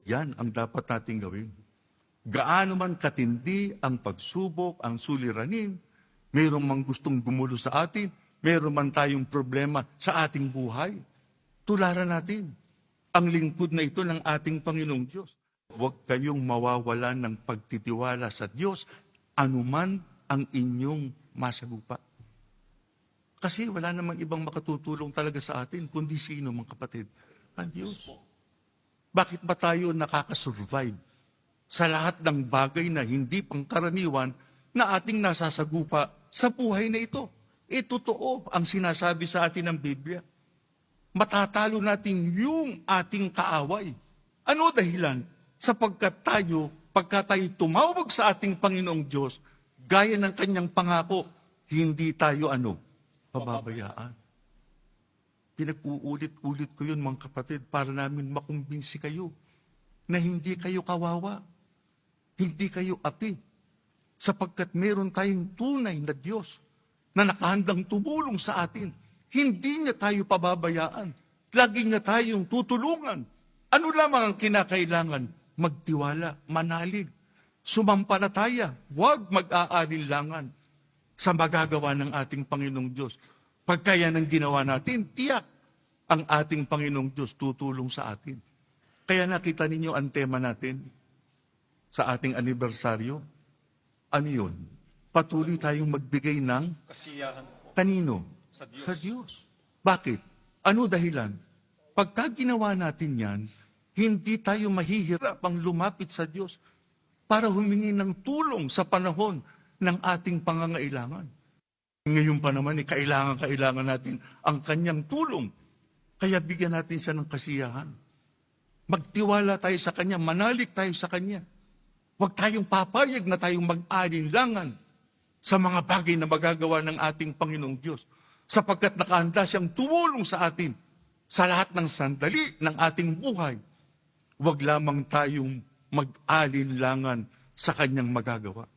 Yan ang dapat nating gawin. Gaano man katindi ang pagsubok, ang suliranin, mayroon mang gustong gumulo sa atin, mayroon man tayong problema sa ating buhay, tularan natin ang lingkod na ito ng ating Panginoong Diyos. Huwag kayong mawawalan ng pagtitiwala sa Diyos, anuman ang inyong masagupa. Kasi wala namang ibang makatutulong talaga sa atin, kundi sino, mga kapatid? Ang Diyos. Bakit ba tayo nakakasurvive sa lahat ng bagay na hindi pangkaraniwan na ating nasasagupa sa buhay na ito? Totoo ang sinasabi sa atin ng Biblia. Matatalo natin yung ating kaaway. Ano dahilan? Sapagkat pagka tayo tumawag sa ating Panginoong Diyos, gaya ng kanyang pangako, hindi tayo pababayaan. Pinag-uulit-ulit ko yun, mga kapatid, para namin makumbinsi kayo na hindi kayo kawawa, hindi kayo api, sapagkat meron tayong tunay na Diyos na nakahandang tumulong sa atin. Hindi niya tayo pababayaan. Lagi niya tayong tutulungan. Ano lamang ang kinakailangan? Magtiwala, manalig, sumampalataya, huwag mag-aalinlangan sa magagawa ng ating Panginoong Diyos. Pagkaya ng ginawa natin, tiyak ang ating Panginoong Diyos tutulong sa atin. Kaya nakita ninyo ang tema natin sa ating anibersaryo. Ano yun? Patuloy tayong magbigay ng kasiyahan po kanino? sa Diyos. Sa Diyos. Bakit? Ano dahilan? Pagka ginawa natin yan, hindi tayo mahihirapang lumapit sa Diyos para humingi ng tulong sa panahon ng ating pangangailangan. Ngayon pa naman, kailangan natin ang kanyang tulong. Kaya bigyan natin siya ng kasiyahan. Magtiwala tayo sa kanya, manalig tayo sa kanya. Huwag tayong papayag na tayong mag-alinlangan sa mga bagay na magagawa ng ating Panginoong Diyos. Sapagkat nakahanda siyang tumulong sa atin sa lahat ng sandali ng ating buhay. Huwag lamang tayong mag-alinlangan sa kanyang magagawa.